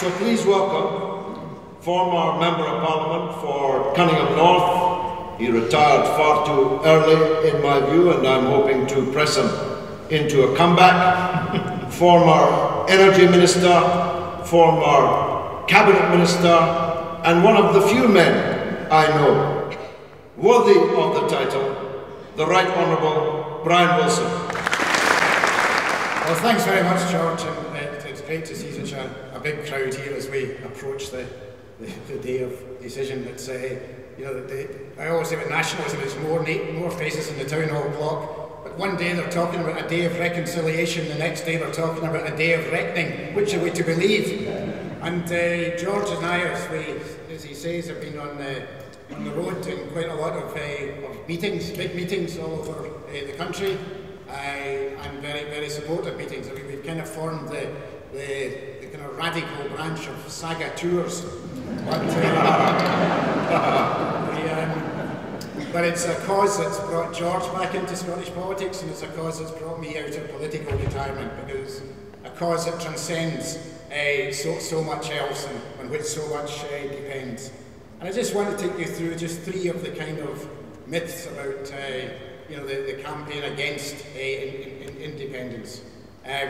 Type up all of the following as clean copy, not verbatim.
So please welcome former Member of Parliament for Cunningham North. He retired far too early in my view, and I'm hoping to press him into a comeback. Former Energy Minister, former Cabinet Minister, and one of the few men I know worthy of the title, the Right Honourable Brian Wilson. Well, thanks very much, George, and it's great to see such a big crowd here as we approach the day of decision. It's you know, I always say with nationalism, it's more faces in the town hall clock. But one day they're talking about a day of reconciliation, the next day they're talking about a day of reckoning. Which are we to believe? And George and I, as he says, have been on the road in quite a lot of meetings, big meetings all over the country, and very, very supportive meetings. I mean, we've kind of formed the kind of radical branch of Saga Tours. But it's a cause that's brought George back into Scottish politics, and it's a cause that's brought me out of political retirement, because a cause that transcends so much else, and on which so much depends. And I just want to take you through just three of the kind of myths about you know, the campaign against independence.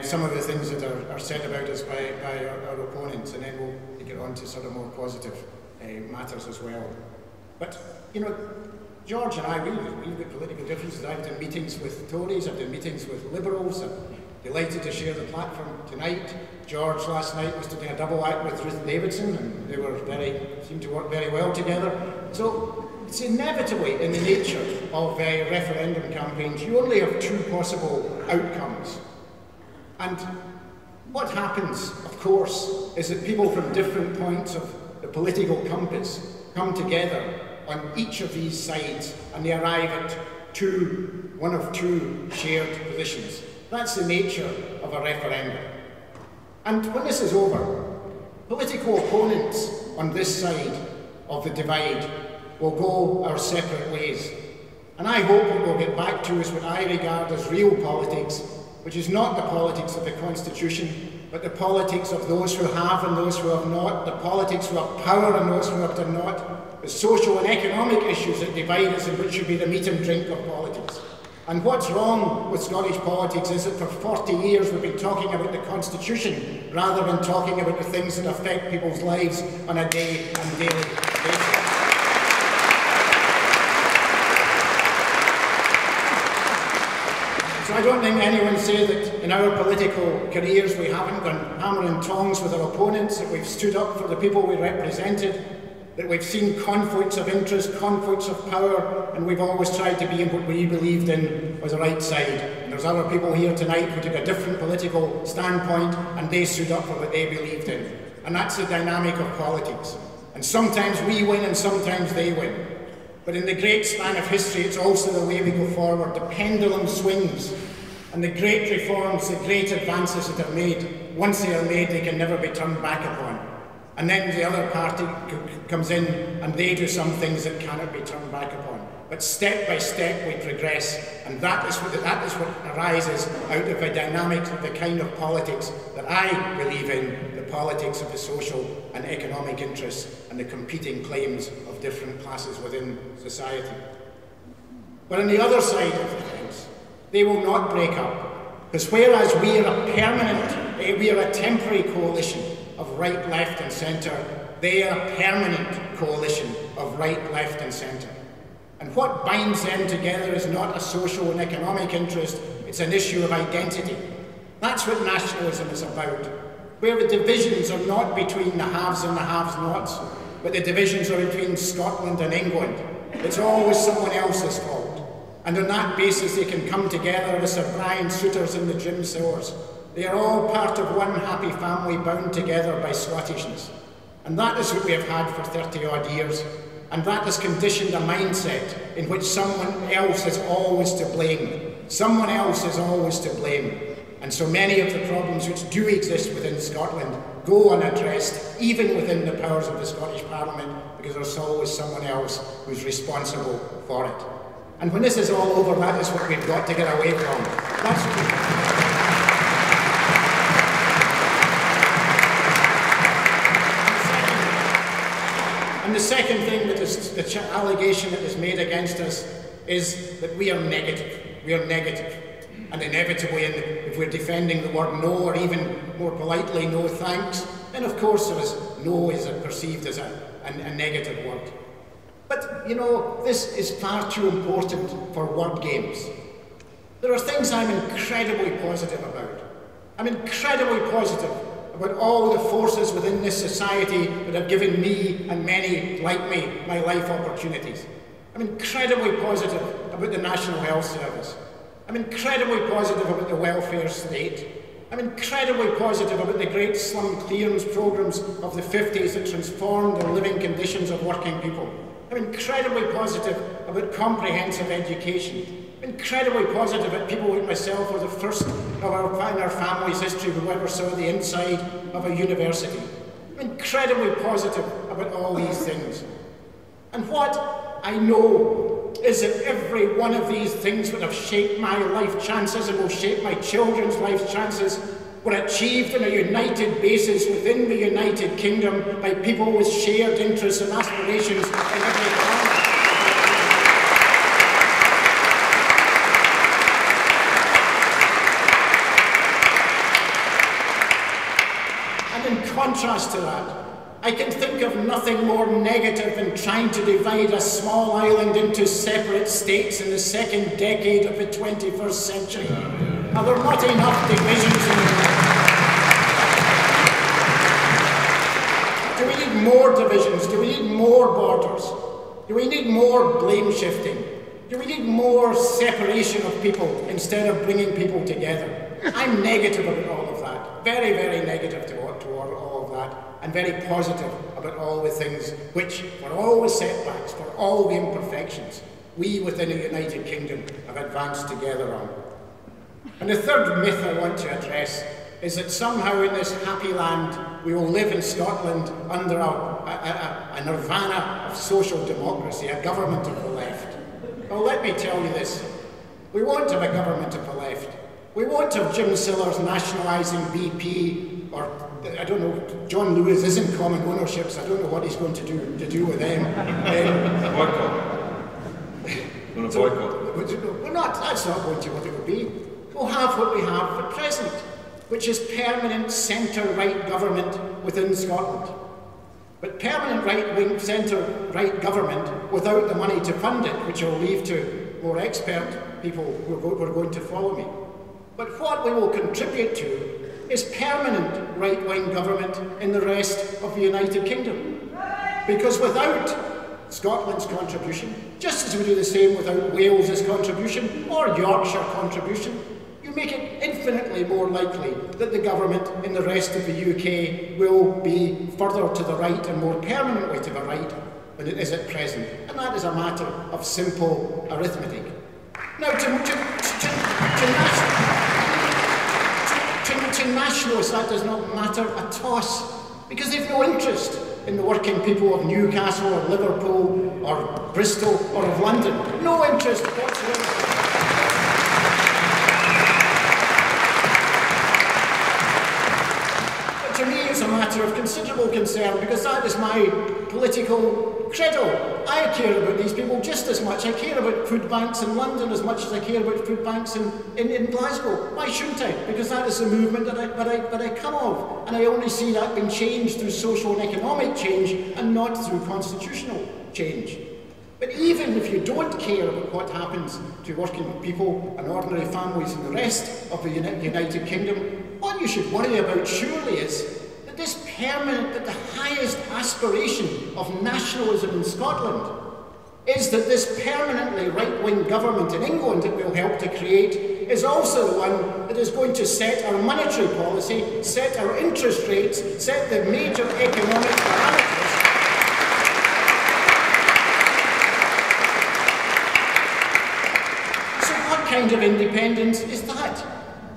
Some of the things that are said about us by our opponents, and then we'll get on to sort of more positive matters as well. But, you know, George and I, we've got political differences. I've done meetings with Tories, I've done meetings with Liberals. I'm delighted to share the platform tonight. George last night was doing a double act with Ruth Davidson, and they seemed to work very well together. So it's inevitably in the nature of referendum campaigns, you only have two possible outcomes. And what happens, of course, is that people from different points of the political compass come together on each of these sides, and they arrive at one of two shared positions. That's the nature of a referendum. And when this is over, political opponents on this side of the divide will go our separate ways. And I hope that we'll get back to what I regard as real politics, which is not the politics of the Constitution, but the politics of those who have and those who have not, the politics who have power and those who have not, the social and economic issues that divide us, and which should be the meat and drink of politics. And what's wrong with Scottish politics is that for 40 years we've been talking about the Constitution rather than talking about the things that affect people's lives on a day and daily basis. So I don't think anyone say that in our political careers we haven't gone hammer and tongs with our opponents, that we've stood up for the people we represented, that we've seen conflicts of interest, conflicts of power, and we've always tried to be in what we believed in was the right side. And there's other people here tonight who took a different political standpoint, and they stood up for what they believed in. And that's the dynamic of politics. And sometimes we win and sometimes they win. But in the great span of history, it's also the way we go forward. The pendulum swings, and the great reforms, the great advances that are made, once they are made, they can never be turned back upon. And then the other party comes in and they do some things that cannot be turned back upon. But step by step we progress, and that is what arises out of a dynamic of the kind of politics that I believe in, the politics of the social and economic interests and the competing claims of different classes within society. But on the other side of the fence, they will not break up, because whereas we are a temporary coalition of right, left and centre, they are a permanent coalition of right, left and centre. And what binds them together is not a social and economic interest, it's an issue of identity. That's what nationalism is about, where the divisions are not between the haves and the have-nots, but the divisions are between Scotland and England. It's always someone else's fault. And on that basis they can come together as Sir Brian Souters and the Jim Sowers. They are all part of one happy family bound together by Scottishness. And that is what we have had for 30-odd years. And that has conditioned a mindset in which someone else is always to blame. Someone else is always to blame. And so many of the problems which do exist within Scotland go unaddressed, even within the powers of the Scottish Parliament, because there's always someone else who's responsible for it. And when this is all over, that is what we've got to get away from. That's what second thing that is the allegation that is made against us is that we are negative. We are negative. And inevitably, if we're defending the word no, or even more politely, no thanks, then of course no is perceived as a negative word. But, you know, this is far too important for word games. There are things I'm incredibly positive about. I'm incredibly positive about all the forces within this society that have given me and many like me my life opportunities. I'm incredibly positive about the National Health Service. I'm incredibly positive about the welfare state. I'm incredibly positive about the great slum clearance programmes of the 50s that transformed the living conditions of working people. I'm incredibly positive about comprehensive education. I'm incredibly positive that people like myself were the first in our family's history who ever saw the inside of a university. I'm incredibly positive about all these things. And what I know is that every one of these things that have shaped my life chances and will shape my children's life chances were achieved on a united basis within the United Kingdom by people with shared interests and aspirations in every part. And in contrast to that, I can think of nothing more negative than trying to divide a small island into separate states in the second decade of the 21st century. Are there not enough divisions in the world? Do we need more divisions? Do we need more borders? Do we need more blame shifting? Do we need more separation of people instead of bringing people together? I'm negative about all of that. Very, very negative toward all of that. And very positive about all the things which, for all the setbacks, for all the imperfections, we within the United Kingdom have advanced together on. And the third myth I want to address is that somehow in this happy land we will live in Scotland under a nirvana of social democracy, a government of the left. Well, let me tell you this. We won't have a government of the left. We won't have Jim Sillars nationalising BP, or I don't know, John Lewis isn't common ownership, so I don't know what he's going to do with them. Boycott. Going to boycott. We're not, that's not going to what it will be. We'll have what we have at present, which is permanent centre-right government within Scotland. But permanent right-wing centre-right government without the money to fund it, which I'll leave to more expert people who are going to follow me. But what we will contribute to is permanent right-wing government in the rest of the United Kingdom. Because without Scotland's contribution, just as we do the same without Wales's contribution or Yorkshire contribution, you make it infinitely more likely that the government in the rest of the UK will be further to the right and more permanently to the right than it is at present. And that is a matter of simple arithmetic. Now, to nationalists, that does not matter a toss, because they've no interest in the working people of Newcastle or Liverpool or Bristol or of London. No interest whatsoever. But to me, it's a matter of considerable concern, because that is my political credo. I care about these people just as much. I care about food banks in London as much as I care about food banks in Glasgow. Why shouldn't I? Because that is the movement that I come of. And I only see that being changed through social and economic change and not through constitutional change. But even if you don't care about what happens to working people and ordinary families in the rest of the United Kingdom, what you should worry about surely is that the highest aspiration of nationalism in Scotland is that this permanently right-wing government in England that we'll help to create is also the one that is going to set our monetary policy, set our interest rates, set the major economic parameters. So what kind of independence is that?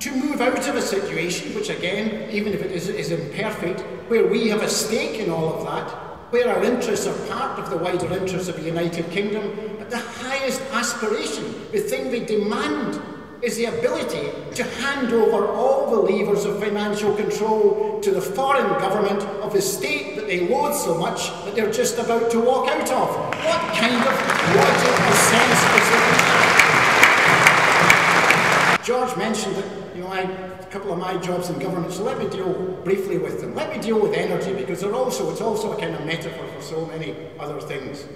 To move out of a situation, which again, even if it is imperfect, where we have a stake in all of that, where our interests are part of the wider interests of the United Kingdom, but the highest aspiration, the thing they demand is the ability to hand over all the levers of financial control to the foreign government of the state that they loathe so much that they're just about to walk out of. What kind of logic or sense is that? George mentioned that, a couple of my jobs in government, so let me deal briefly with them. Let me deal with energy, because it's also a kind of metaphor for so many other things.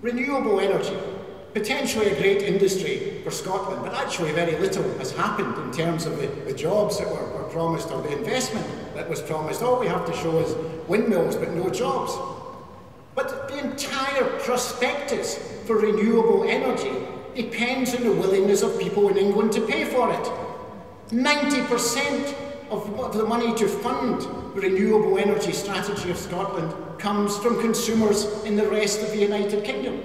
Renewable energy. Potentially a great industry for Scotland, but actually very little has happened in terms of the jobs that were promised or the investment that was promised. All we have to show is windmills but no jobs. But the entire prospectus for renewable energy depends on the willingness of people in England to pay for it. 90% of the money to fund the renewable energy strategy of Scotland comes from consumers in the rest of the United Kingdom.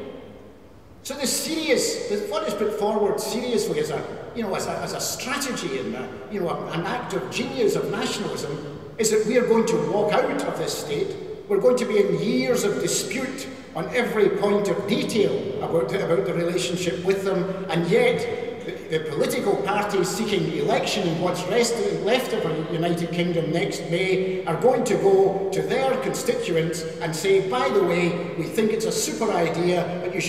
So what is put forward seriously as a strategy and an act of genius of nationalism is that we are going to walk out of this state. We're going to be in years of dispute on every point of detail about the relationship with them, and yet the political parties seeking election in what's left of the United Kingdom next May are going to go to their constituents and say, by the way, we think it's a super idea, but you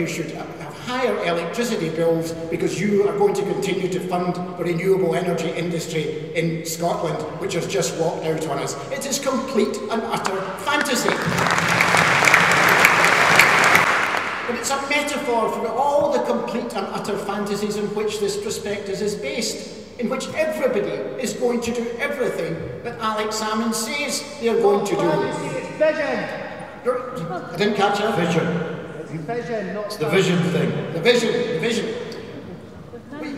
should have higher electricity bills because you are going to continue to fund the renewable energy industry in Scotland, which has just walked out on us. It is complete and utter fantasy. But it's a metaphor for all the complete and utter fantasies in which this prospectus is based, in which everybody is going to do everything that Alex Salmond says they are going to do. It's vision. I didn't catch that. Vision. It's vision, not It's the vision thing. The vision.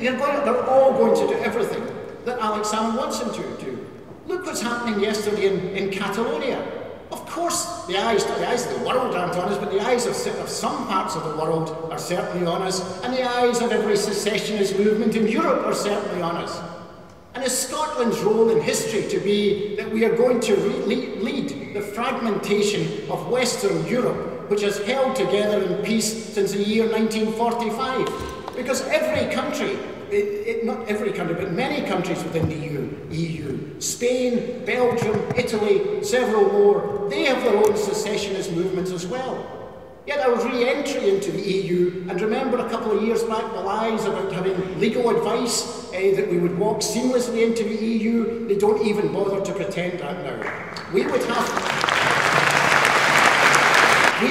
They're all going to do everything that Alex Salmond wants them to do. Look what's happening yesterday in Catalonia. Of course, the eyes of the world aren't on us, but the eyes of some parts of the world are certainly on us, and the eyes of every secessionist movement in Europe are certainly on us. And is Scotland's role in history to be that we are going to lead the fragmentation of Western Europe, which has held together in peace since the year 1945? Because every country, not every country, but many countries within the EU, Spain, Belgium, Italy, several more, they have their own secessionist movements as well. Yet our re-entry into the EU, and remember a couple of years back the lies about having legal advice that we would walk seamlessly into the EU, they don't even bother to pretend that now. We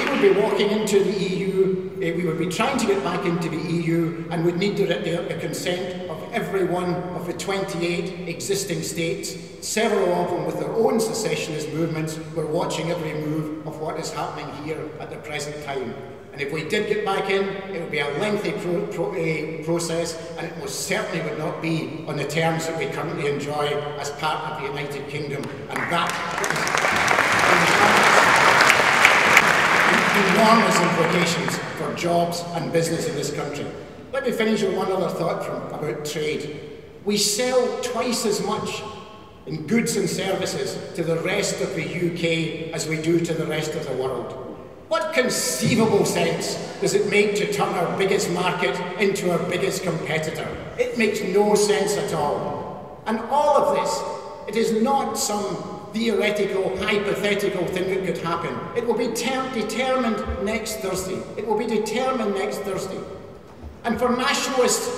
would be walking into the EU, we would be trying to get back into the EU, and would need the consent of every one of the 28 existing states. Several of them with their own secessionist movements were watching every move of what is happening here at the present time. And if we did get back in, it would be a lengthy process, and it most certainly would not be on the terms that we currently enjoy as part of the United Kingdom, and that enormous implications for jobs and business in this country. Let me finish with one other thought about trade. We sell twice as much in goods and services to the rest of the UK as we do to the rest of the world. What conceivable sense does it make to turn our biggest market into our biggest competitor? It makes no sense at all. And all of this, it is not some theoretical, hypothetical thing that could happen. It will be determined next Thursday. It will be determined next Thursday. And for nationalists,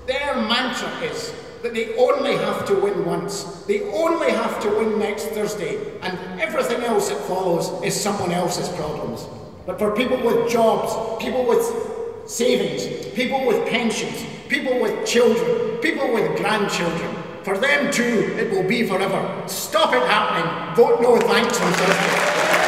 their mantra is that they only have to win once. They only have to win next Thursday, and everything else that follows is someone else's problems. But for people with jobs, people with savings, people with pensions, people with children, people with grandchildren, for them too, it will be forever. Stop it happening. Vote no thanks on Thursday.